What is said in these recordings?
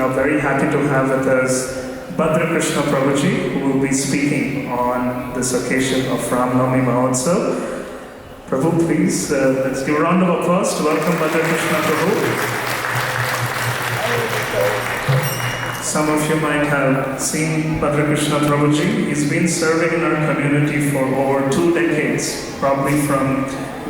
now very happy to have with us Bhadra Krishna Prabhuji, who will be speaking on this occasion of Navami Mahotsav. Prabhu, please, let's give a round of applause to welcome Bhadra Krishna Prabhu. Some of you might have seen Bhadra Krishna Prabhuji. He's been serving in our community for over 2 decades, probably from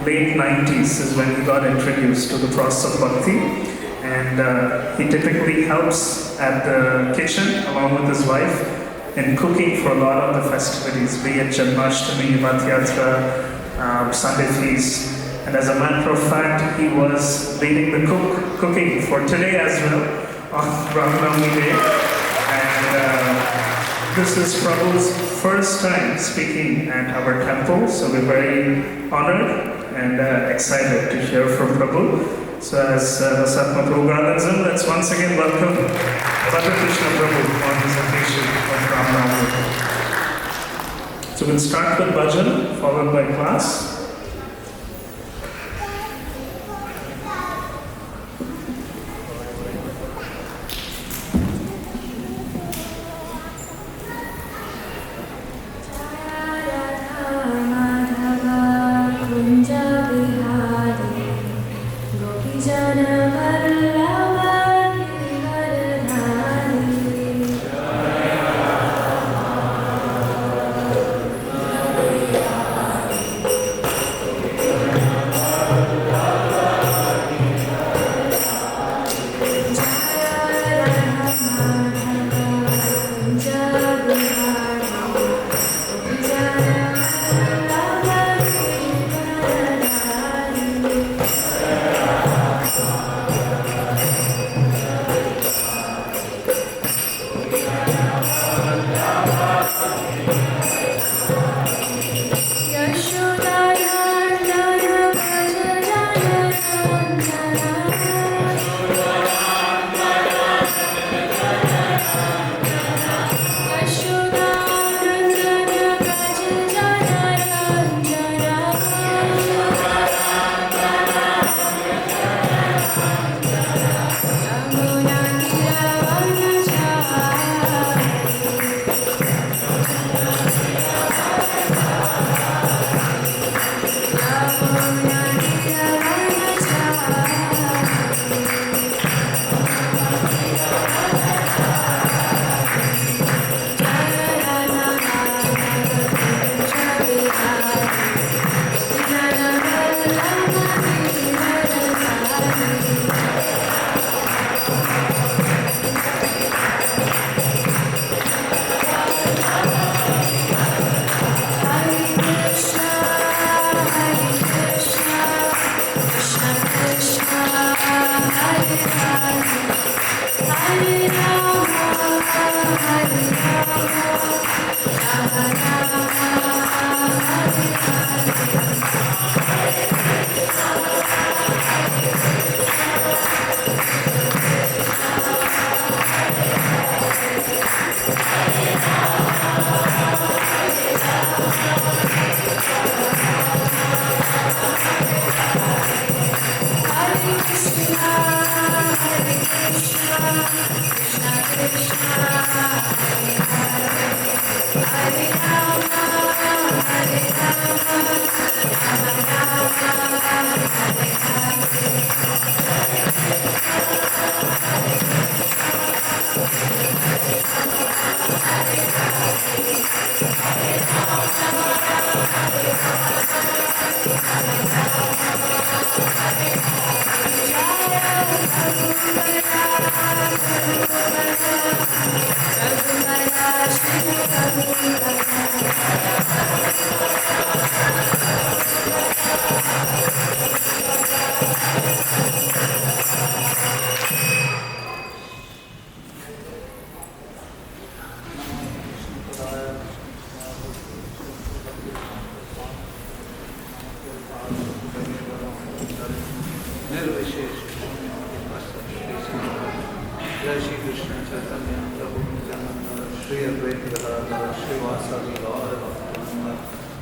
late 90s is when he got introduced to the process of bhakti. And he typically helps at the kitchen along with his wife in cooking for a lot of the festivities, be it Janmashtami, Rath-yatra, Sunday feast. And as a matter of fact, he was leading the cooking for today as well on Navami Day. And this is Prabhu's first time speaking at our temple, so we're very honored and excited to hear from Prabhu. So as Vasatma Prabhu guidance, let's once again welcome Bhadra Krishna Prabhu on this occasion of Rama. So we'll start with bhajan, followed by class.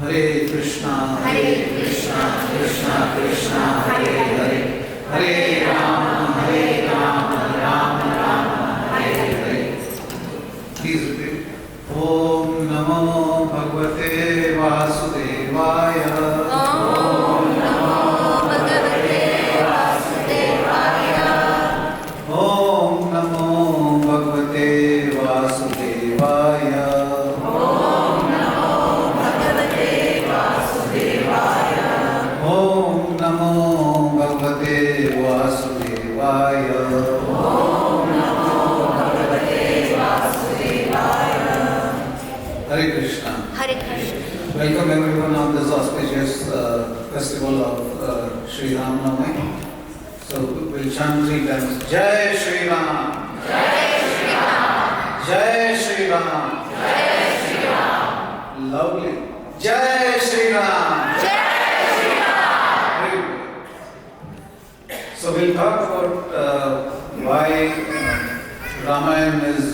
Hare Krishna, Krishna Krishna, Hare Hare, Hare Rama, Rama Rama, Hare please repeat. Om Namo Bhagavate Vasudevaya. Om Namo Bhagavate Vasudevaya. Om Namo Bhagavate Vasudevaya. Om Namo Bhagavate Vasudevaya. Om Namo Bhagavate Vasudevaya. Om Namo Bhagavate Vasudevaya. Hare Krishna. Hare Krishna. Welcome everyone on this auspicious festival of Sri Navami. So we'll chant 3 times. Jai Shri Ram. Jai Shri Ram. Jai Shri Ram. Jai Shri Ram. Lovely. Jai Shri Ram. Jai Shri Ram. Very good. So we'll talk about why Ramayana is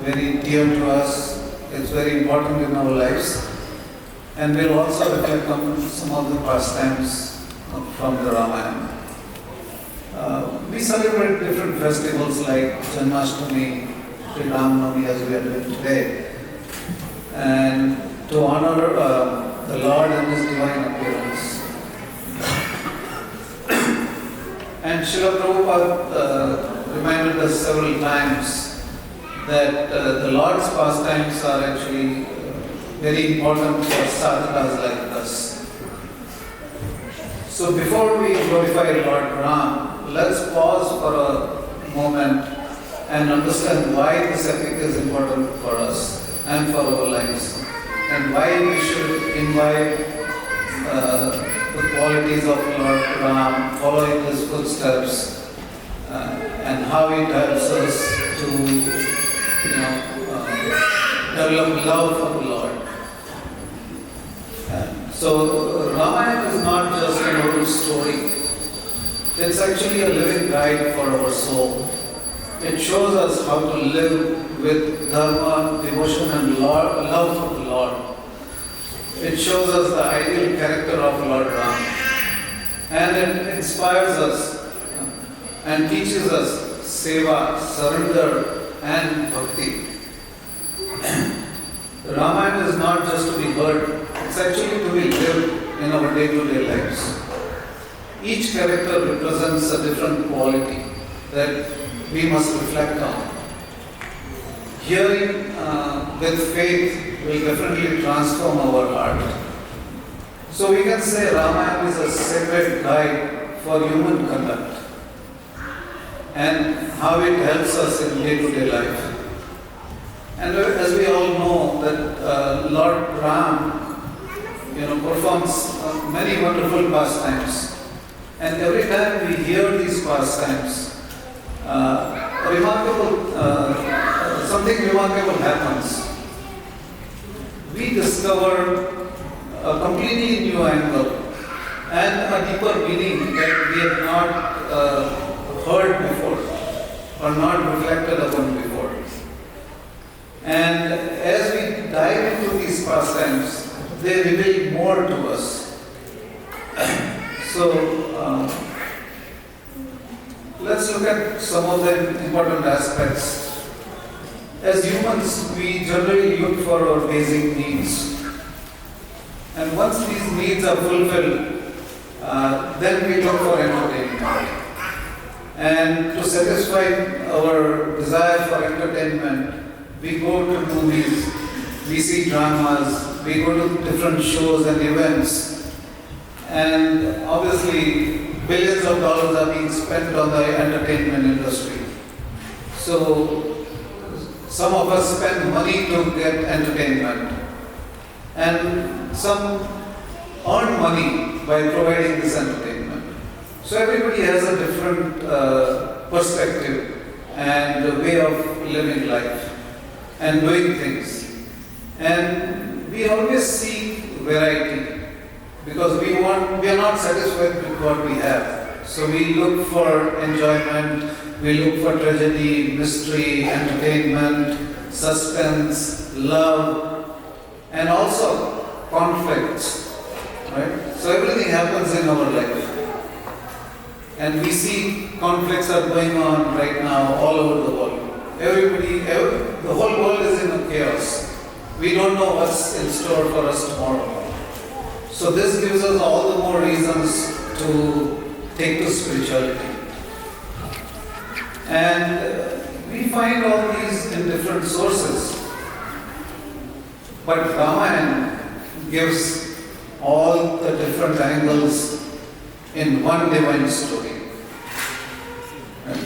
very dear to us. It's very important in our lives. And we'll also reflect on some of the pastimes from the Ramayana. We celebrate different festivals like Janmashtami, Sri Navami as we are doing today. And to honor the Lord and His divine appearance. And Srila Prabhupada reminded us several times that the Lord's pastimes are actually very important for sadhakas like us. So before we glorify Lord Ram, let's pause for a moment and understand why this epic is important for us and for our lives, and why we should imbibe the qualities of Lord Ram, following his footsteps, and how it helps us to develop love for the Lord. So Ramayana is not just an old story. It's actually a living guide for our soul. It shows us how to live with dharma, devotion and love for the Lord. It shows us the ideal character of Lord Ram. And it inspires us and teaches us seva, surrender and bhakti. Ramayana is not just to be heard, it's actually to be lived in our day-to-day lives. Each character represents a different quality that we must reflect on. Hearing with faith will definitely transform our heart. So we can say Ramayana is a sacred guide for human conduct and how it helps us in day-to-day life. And as we all know that Lord Ram performs many wonderful pastimes. And every time we hear these pastimes, something remarkable happens. We discover a completely new angle and a deeper meaning that we have not heard before or not reflected upon before. And as we dive into these pastimes, they reveal more to us. So, let's look at some of the important aspects. As humans, we generally look for our basic needs. And once these needs are fulfilled, then we look for entertainment. And to satisfy our desire for entertainment, we go to movies, we see dramas, we go to different shows and events. And obviously, billions of dollars are being spent on the entertainment industry. So, some of us spend money to get entertainment. And some earn money by providing this entertainment. So everybody has a different perspective and a way of living life and doing things. And we always seek variety because we are not satisfied with what we have. So we look for enjoyment, we look for tragedy, mystery, entertainment, suspense, love, and also conflicts. Right? So everything happens in our life. And we see conflicts are going on right now all over the world. The whole world is we don't know what's in store for us tomorrow. So this gives us all the more reasons to take to spirituality. And we find all these in different sources. But Ramayana gives all the different angles in one divine story. Right?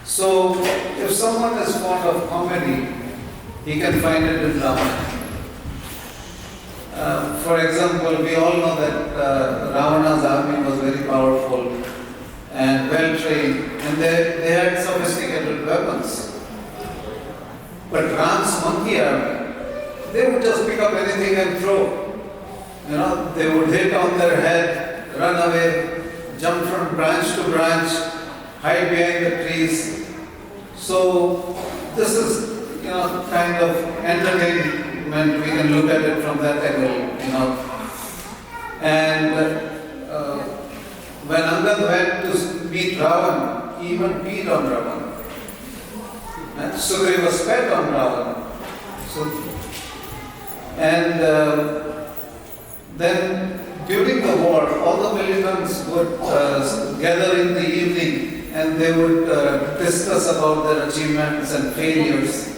So if someone is fond of comedy, he can find it in Ramayana. For example, we all know that Ravana's army was very powerful and well trained, and they had sophisticated weapons. But Ram's monkey army, they would just pick up anything and throw. You know, they would hit on their head, run away, jump from branch to branch, hide behind the trees. So this is, kind of entertainment. We can look at it from that angle, And when Angad went to meet Ravan, he even peed on Ravan. And Sugriva spat on Ravan. Then during the war, all the militants would gather in the evening and they would discuss about their achievements and failures.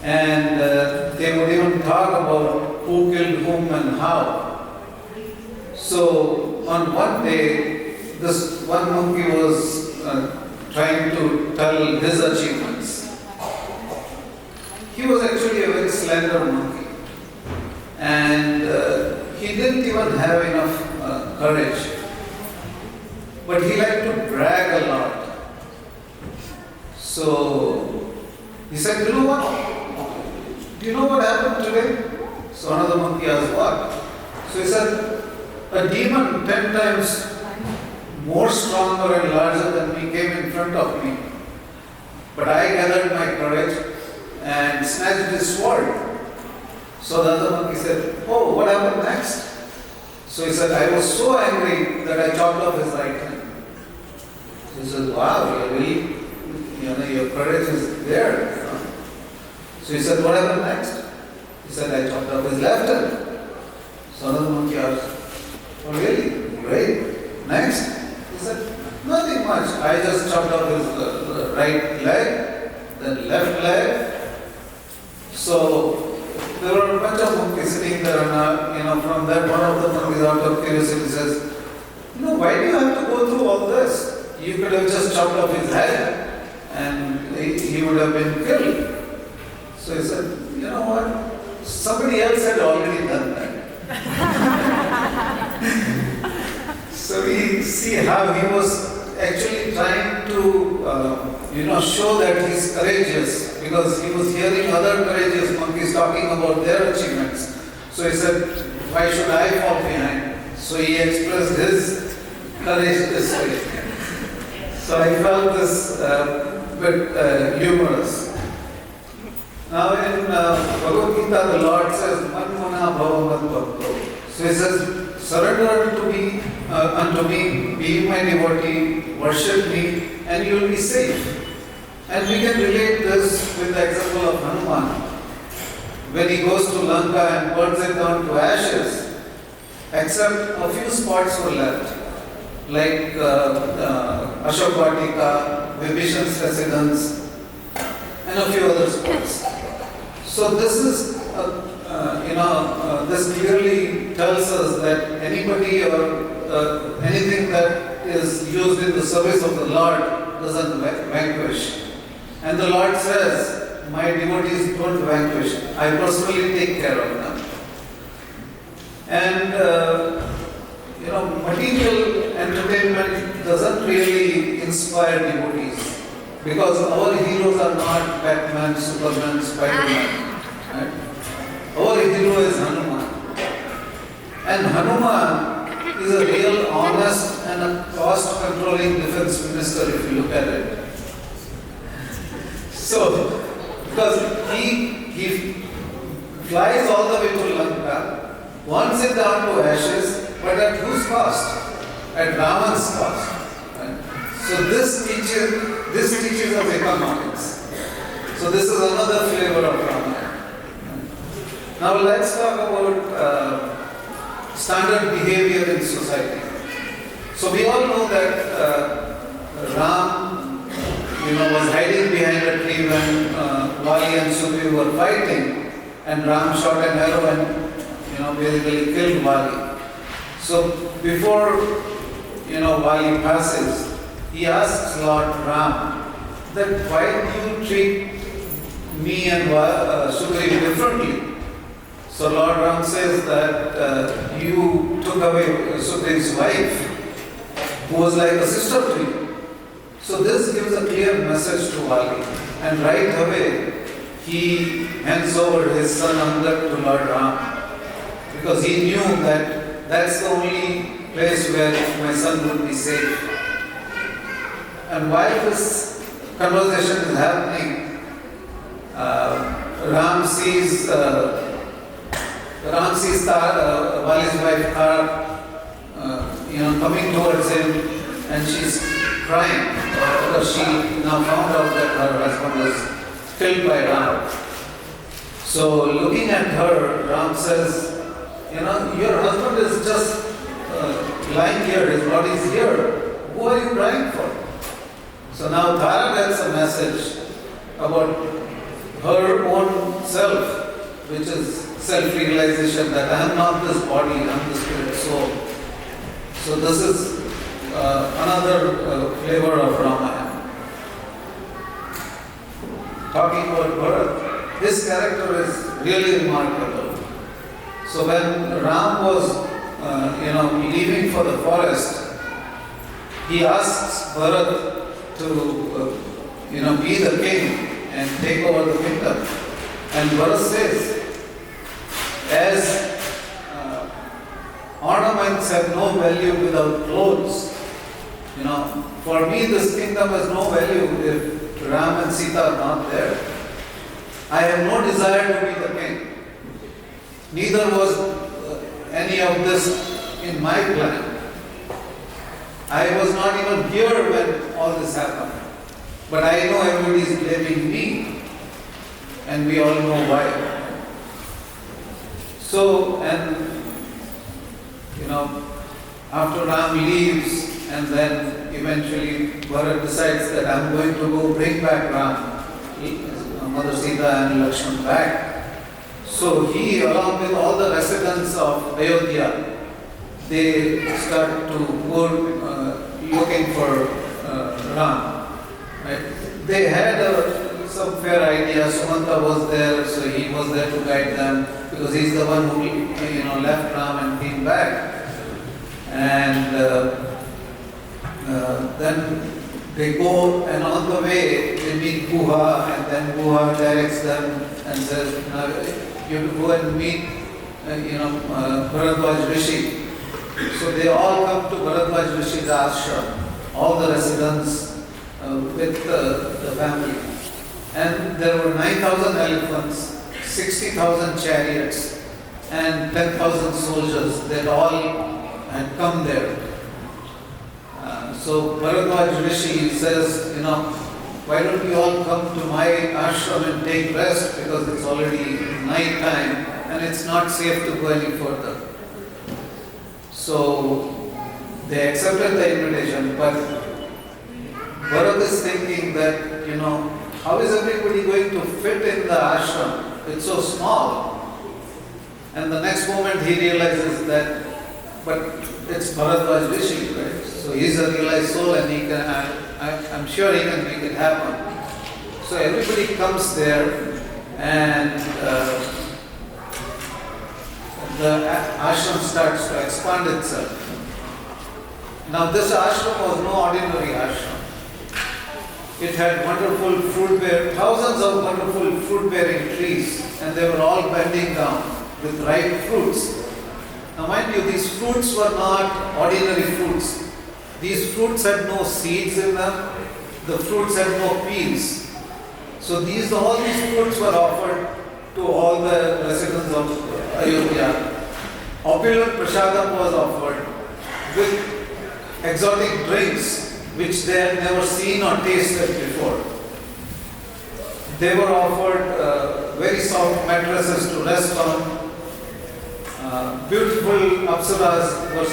And they would even talk about who killed whom and how. So on one day, this one monkey was trying to tell his achievements. He was actually a very slender monkey. And he didn't even have enough courage. But he liked to brag a lot. So he said, Do you know what happened today? So another monkey asked, what? So he said, a demon 10 times more stronger and larger than me came in front of me. But I gathered my courage and snatched his sword. So the other monkey said, oh, what happened next? So he said, I was so angry that I chopped off his right hand. So he said, wow, really? Your courage is there. So he said, what happened next? He said, I chopped off his left hand. So another monkey asked, oh really? Great. Next? He said, nothing much. I just chopped off his right leg, then left leg. So there were a bunch of monkeys sitting there and from that one of the monkeys out of curiosity says, why do you have to go through all this? You could have just chopped off his head and he would have been killed. So he said, you know what? Somebody else had already done that. So we see how he was actually trying to, show that he's courageous because he was hearing other courageous monkeys talking about their achievements. So he said, why should I fall behind? So he expressed his courage this way. So I felt this bit humorous. Now in Bhagavad Gita, the Lord says, Manmana bhava madbhakto. So he says, surrender unto me, be my devotee, worship me, and you will be safe. And we can relate this with the example of Hanuman. When he goes to Lanka and burns it down to ashes, except a few spots were left, like Ashok Vatika, Vibhishan's residence, and a few other spots. So this is, this clearly tells us that anybody or anything that is used in the service of the Lord doesn't vanquish. And the Lord says, my devotees don't vanquish. I personally take care of them. And, material entertainment doesn't really inspire devotees. Because our heroes are not Batman, Superman, Spider-Man. Right? Our hero is Hanuman. And Hanuman is a real honest and a cost-controlling defense minister if you look at it. So, because he flies all the way to Lanka, burns it down to ashes, but at whose cost? At Rama's cost. Right? So this teaches of economics. So this is another flavor of Rama. Now let's talk about standard behavior in society. So we all know that Ram, was hiding behind a tree when Vali and Sugriva were fighting, and Ram shot an arrow and basically killed Vali. So before Vali passes, he asks Lord Ram that why do you treat me and Sugriva differently? So Lord Ram says that you took away Sugriva's wife, who was like a sister to you. So this gives a clear message to Vali, and right away he hands over his son Angad to Lord Ram, because he knew that that's the only place where my son would be safe. And while this conversation is happening, Ram sees Vali's wife Tara, coming towards him, and she's crying because she now found out that her husband was killed by Ram. So looking at her, Ram says, your husband is just lying here, his body is here. Who are you crying for? So now Tara gets a message about her own self, which is self-realization that I am not this body, I am the spirit soul. So this is another flavor of Ramayana. Talking about Bharat, his character is really remarkable. So when Ram was, leaving for the forest, he asks Bharat to, be the king and take over the kingdom. And Bharat says, as ornaments have no value without clothes, for me this kingdom has no value if Ram and Sita are not there. I have no desire to be the king. Neither was any of this in my plan. I was not even here when all this happened. But I know everybody is blaming me, and we all know why. So, and after Ram leaves, and then eventually Bharat decides that I'm going to go bring back Ram, Mother Sita and Lakshman back. So he, along with all the residents of Ayodhya, they start to go looking for Ram. Right? They had some fair idea. Sumanta was there, so he was there to guide them, because he's the one who left Ram and came back. And then they go, and on the way they meet Guha, and then Guha directs them and says, you have to go and meet Bharadwaj Rishi. So they all come to Bharadwaj Rishi's ashram, all the residents with the family. And there were 9,000 elephants, 60,000 chariots, and 10,000 soldiers that all had come there. So Bharadwaj Rishi says, why don't you all come to my ashram and take rest, because it's already night time and it's not safe to go any further. So they accepted the invitation, but Bharat is thinking that, how is everybody going to fit in the ashram? It's so small. And the next moment he realizes that, but it's Bharadwaj Rishi, right? So he's a realized soul, and he can, I'm sure he can make it happen. So everybody comes there, and the ashram starts to expand itself. Now this ashram was no ordinary ashram. It had wonderful thousands of wonderful fruit-bearing trees, and they were all bending down with ripe fruits. Now mind you, these fruits were not ordinary fruits. These fruits had no seeds in them. The fruits had no peels. So all these fruits were offered to all the residents of Ayodhya. Opulent prasadam was offered with exotic drinks which they had never seen or tasted before. They were offered very soft mattresses to rest on. Beautiful apsaras were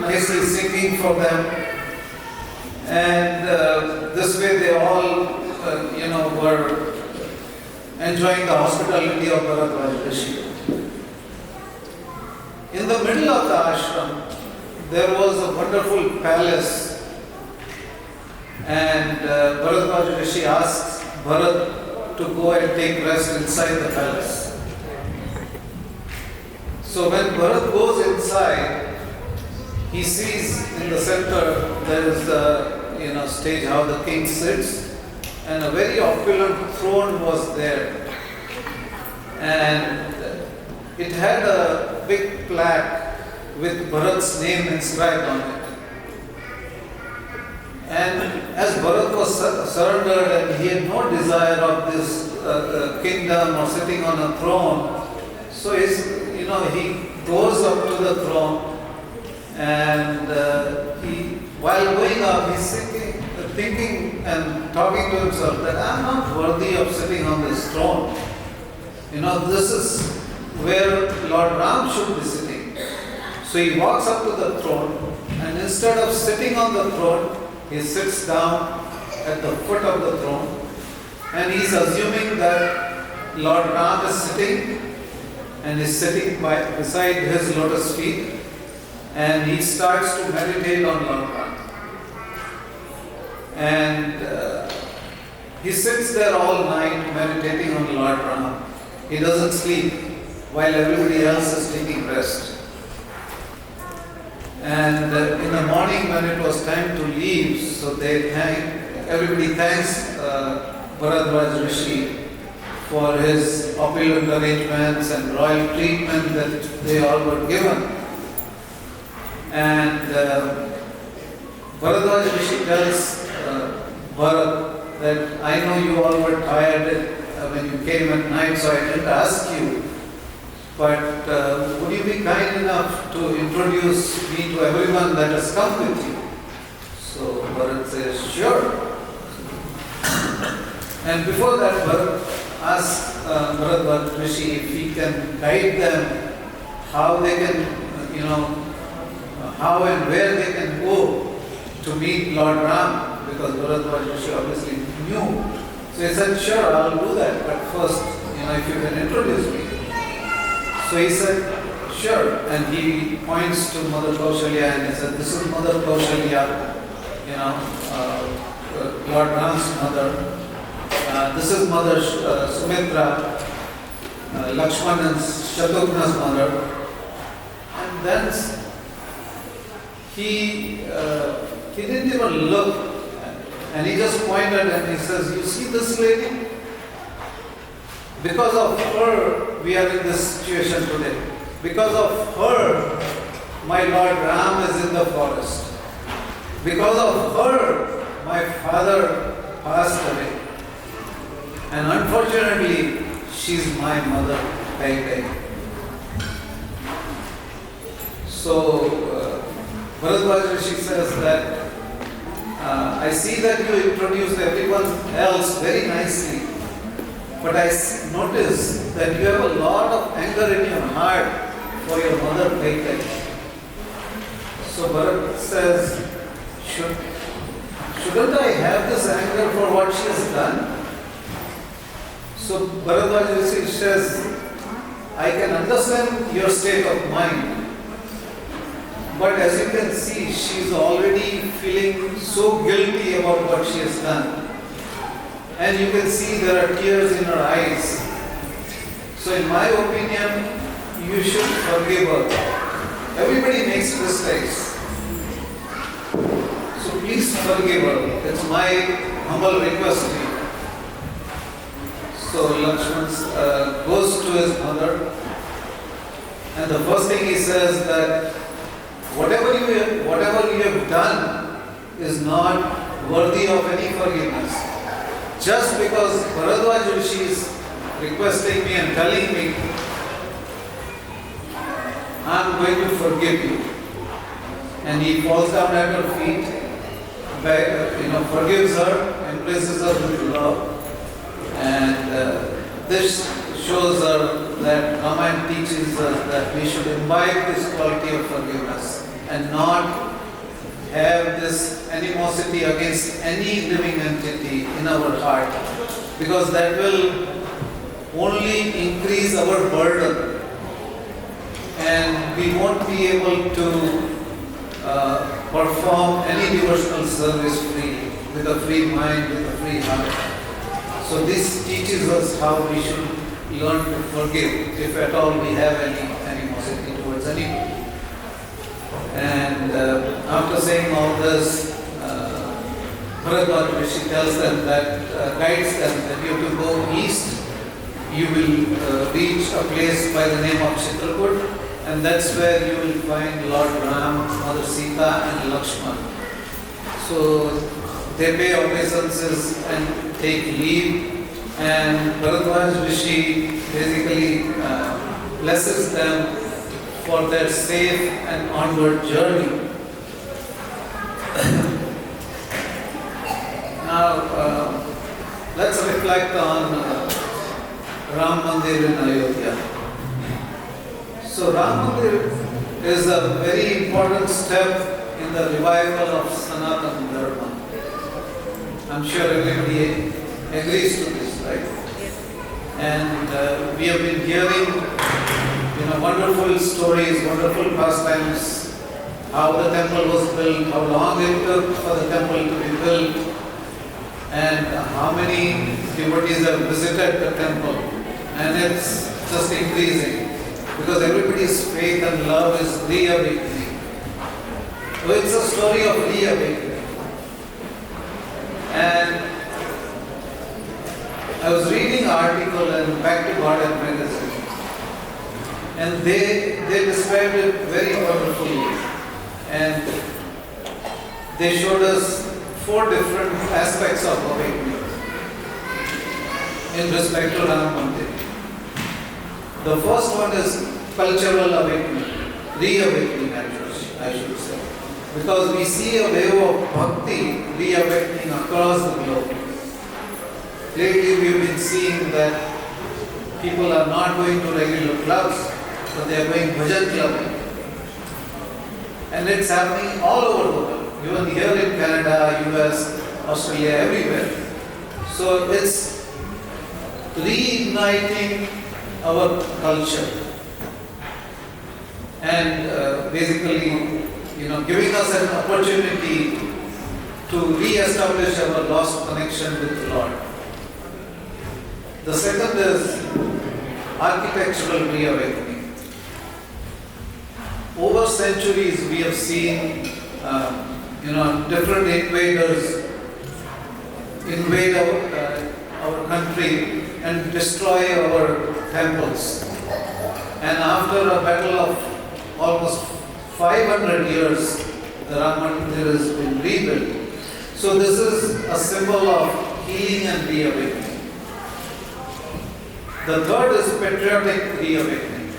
nicely singing for them, and this way they all, were enjoying the hospitality of Bharadwaj Rishi. In the middle of the ashram, there was a wonderful palace, and Bharadwaj Rishi asked Bharat to go and take rest inside the palace. So when Bharat goes inside, he sees in the center there is the stage how the king sits, and a very opulent throne was there, and it had a big plaque with Bharat's name inscribed on it. And as Bharat was surrendered and he had no desire of this kingdom or sitting on a throne, so he goes up to the throne, and while going up, he's thinking and talking to himself that I'm not worthy of sitting on this throne. This is where Lord Ram should be sitting. So he walks up to the throne, and instead of sitting on the throne, he sits down at the foot of the throne, and he's assuming that Lord Ram is sitting, and is sitting beside his lotus feet, and he starts to meditate on Lord Ram. And he sits there all night meditating on Lord Ram. He doesn't sleep while everybody else is taking rest. And in the morning when it was time to leave, so everybody thanks Bharadwaj Rishi for his opulent arrangements and royal treatment that they all were given. And Bharadwaj Rishi tells Bharat that I know you all were tired when you came at night, so I didn't ask you. But would you be kind enough to introduce me to everyone that has come with you? So Bharat says, sure. And before that, Bharat asks Bharadwaj Rishi if he can guide them how they can, how and where they can go to meet Lord Ram, because Bharadwaj Rishi obviously knew. So he said, sure, I'll do that, but first, if you can introduce me. So he said, sure, and he points to Mother Kaushalya and he said, this is Mother Kaushalya, Lord Ram's mother. This is Mother Sumitra, Lakshmanan's, Shatrugna's mother. And then he didn't even look, and he just pointed and he says, you see this lady? Because of her, we are in this situation today. Because of her, my Lord Ram is in the forest. Because of her, my father passed away. And unfortunately, she's my mother, Kai. So, Bharadwaj Rishi says that I see that you introduced everyone else very nicely, but I notice that you have a lot of anger in your heart for your mother, Kai. So Bharat says, shouldn't I have this anger for what she has done? So Bharadwaj Rishi says, I can understand your state of mind, but as you can see, she is already feeling so guilty about what she has done. And you can see there are tears in her eyes. So in my opinion, you should forgive her. Everybody makes mistakes. So please forgive her. It's my humble request to you. So Lakshman goes to his mother, and the first thing he says that whatever you have done is not worthy of any forgiveness. Just because Bharadwaj Rishi is requesting me and telling me, I'm going to forgive you. And he falls down at her feet, forgives her, embraces her with love. And this shows that Rama teaches us that we should imbibe this quality of forgiveness and not have this animosity against any living entity in our heart, because that will only increase our burden and we won't be able to perform any devotional service freely, with a free mind, with a free heart. So this teaches us how we should learn to forgive, if at all we have any animosity towards anyone. And after saying all this, Bharadwaj Rishi tells them that, guides them that you have to go east, you will reach a place by the name of Chitrakoot, and that's where you will find Lord Ram, Mother Sita and Lakshman. So they pay obeisances and take leave, and Bharadwaj Rishi basically blesses them for their safe and onward journey. Now, let's reflect on Ram Mandir in Ayodhya. So Ram Mandir is a very important step in the revival of Sanatana Dharma. I'm sure everybody agrees to this, right? And we have been hearing wonderful stories, wonderful pastimes, how the temple was built, how long it took for the temple to be built, and how many devotees have visited the temple. And it's just increasing, because everybody's faith and love is reawakening. So it's a story of reawakening. And I was reading an article in Back to Garden magazine, and they described it very wonderfully. And they showed us 4 different aspects of awakening in respect to Ram Mandir. The first one is cultural awakening, reawakening I should say. Because we see a wave of bhakti reawakening across the globe. Lately we've been seeing that people are not going to regular clubs, but they are going bhajan clubbing. And it's happening all over the world, even here in Canada, US, Australia, everywhere. So it's reigniting our culture and basically, giving us an opportunity to re-establish our lost connection with the Lord. The second is architectural reawakening. Over centuries, we have seen, different invaders invade our country and destroy our temples. And after a battle of almost 500 years, the Rama Mandir has been rebuilt. So this is a symbol of healing and reawakening. The third is patriotic reawakening,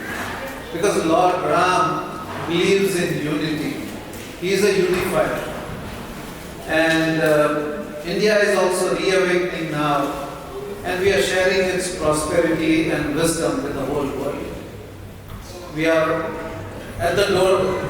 because Lord Ram believes in unity. He is a unifier. And India is also reawakening now, and we are sharing its prosperity and wisdom with the whole world. We are at the door,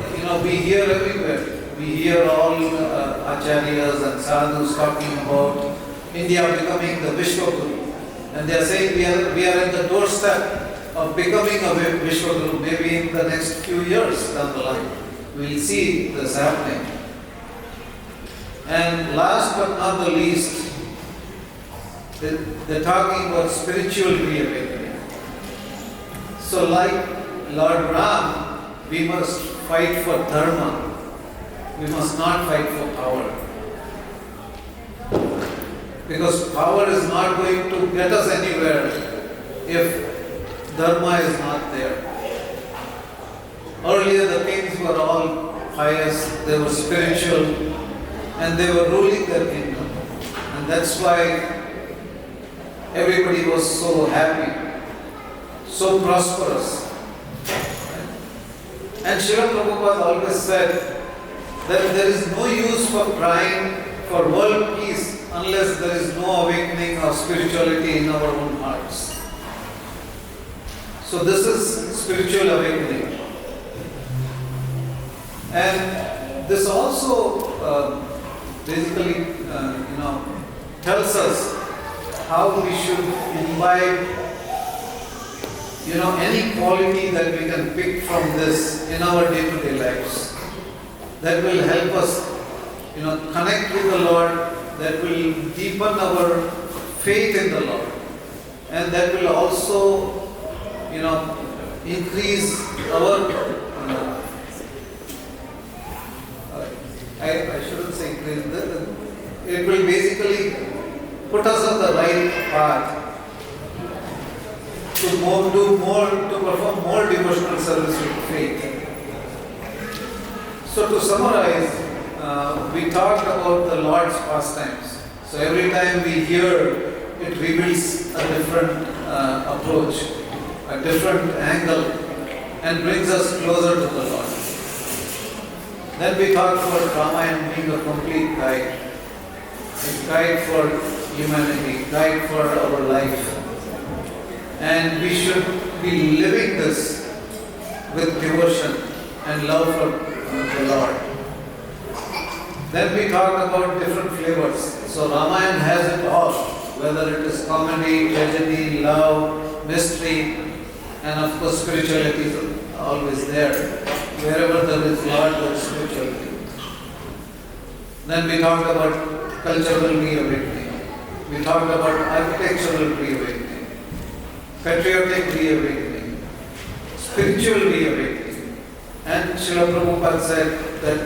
we hear everywhere. We hear all acharyas and sadhus talking about India becoming the Vishwa Guru. And they are saying we are at the doorstep of becoming a Vishwa Guru, maybe in the next few years down the line. We will see this happening. And last but not the least, they're talking about spiritual reawakening. So like Lord Ram, we must fight for dharma. We must not fight for power. Because power is not going to get us anywhere if dharma is not there. Earlier the kings were all pious, they were spiritual, and they were ruling their kingdom. And that's why everybody was so happy, so prosperous. And Srila Prabhupada always said that there is no use for crying for world peace unless there is no awakening of spirituality in our own hearts. So this is spiritual awakening. And this also basically, tells us how we should imbibe, any quality that we can pick from this in our day-to-day lives. That will help us, connect with the Lord, that will deepen our faith in the Lord. And that will also, increase our, I shouldn't say increase, it will basically put us on the right path to perform more devotional service with faith. So to summarize, we talked about the Lord's pastimes. So every time we hear, it reveals a different approach, a different angle, and brings us closer to the Lord. Then we talked about Rama being a complete guide, a guide for humanity, guide for our life. And we should be living this with devotion and love for the Lord. Then we talked about different flavors. So Ramayana has it all, whether it is comedy, tragedy, love, mystery, and of course spirituality is always there. Wherever there is Lord, there is spirituality. Then we talked about cultural reawakening. We talked about architectural reawakening, patriotic reawakening, spiritual reawakening. And Srila Prabhupada said that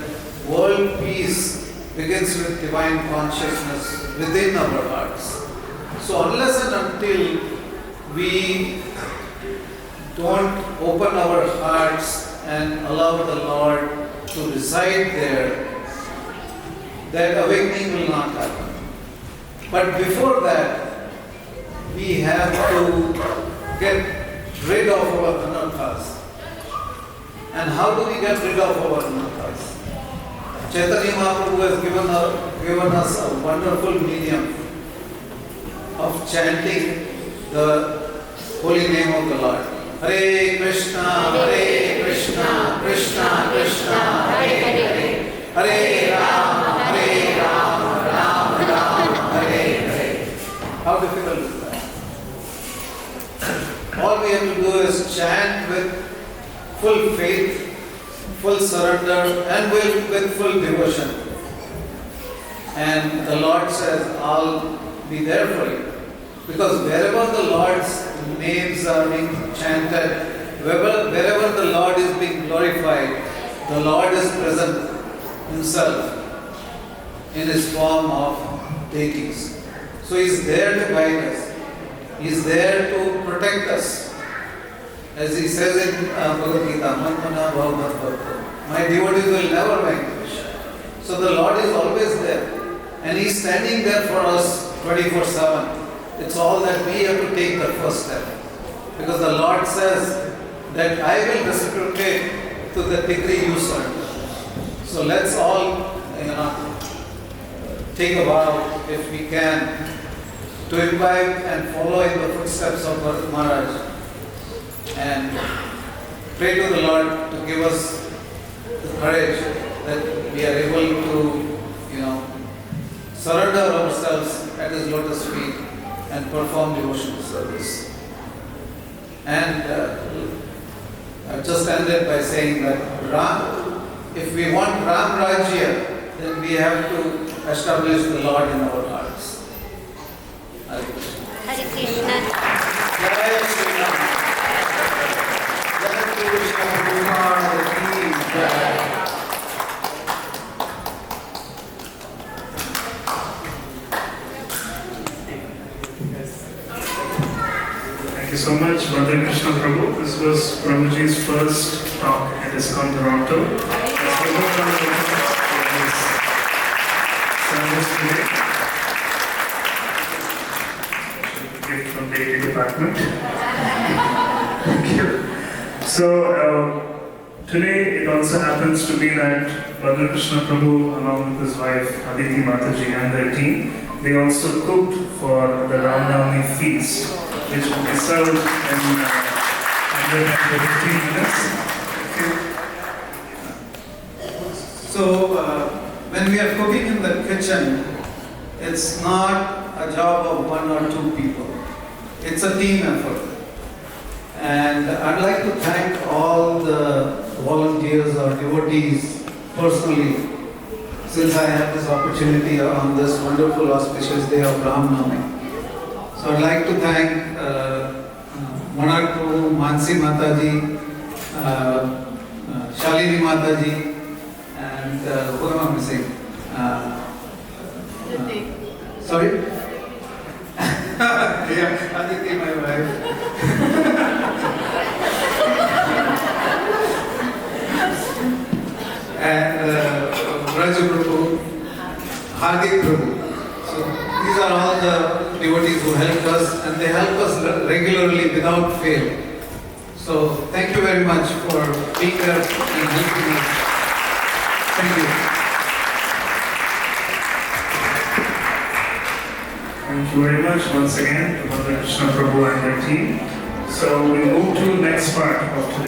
world peace begins with divine consciousness within our hearts. So unless and until we don't open our hearts and allow the Lord to reside there, that awakening will not happen. But before that, we have to get rid of our anarthas. And how do we get rid of our anarthas? Chaitanya Mahaprabhu has given us a wonderful medium of chanting the holy name of the Lord. Hare Krishna, Krishna Krishna, Hare Hare, Hare Rama, Rama Rama, Hare Hare. How difficult is that? All we have to do is chant with full faith, full surrender, and with full devotion. And the Lord says, I'll be there for you. Because wherever the Lord's names are being chanted, wherever the Lord is being glorified, the Lord is present Himself in His form of deities. So He is there to guide us. He is there to protect us. As He says in Bhagavad Gita, Manmana Bhavamat Bhakta, my devotees will never vanquish. So the Lord is always there. And He is standing there for us 24/7. It's all that we have to take the first step. Because the Lord says that I will reciprocate to the degree you surrender. So let's all, take a vow, if we can, to imbibe and follow in the footsteps of Bharat Maharaj. And pray to the Lord to give us the courage that we are able to, surrender ourselves at His lotus feet and perform devotional service. And I've just ended by saying that if we want Ram Rajya, then we have to establish the Lord in our hearts. Hare Krishna. Hare Krishna. Jai Shri Ram. Jai Krishna Bhagwan ki Jai. Thank you so much, Radha Krishna Prabhu. This was Prabhuji's first talk at Iskcon Toronto. Let's give a round of applause for his service today. Gift from the IT department. Thank you. So, today it also happens to be that Radha Krishna Prabhu, along with his wife Aditi Mataji and their team, they also cooked for the Navami feast, which will be served in 15 minutes. So, when we are cooking in the kitchen, it's not a job of one or two people. It's a team effort. And I'd like to thank all the volunteers or devotees personally, since I have this opportunity on this wonderful auspicious day of Navami. So I'd like to thank Monarch Prabhu, Mansi Mataji, Shalini Mataji, and who am I missing? Sorry? Yeah, Aditi, my wife. And Raju Prabhu, Hardik Prabhu. So these are all the devotees who helped us, and they help us regularly without fail. So thank you very much for being there and helping us. Thank you. Thank you very much once again to Mother Krishna Prabhu and their team. So we move to the next part of today's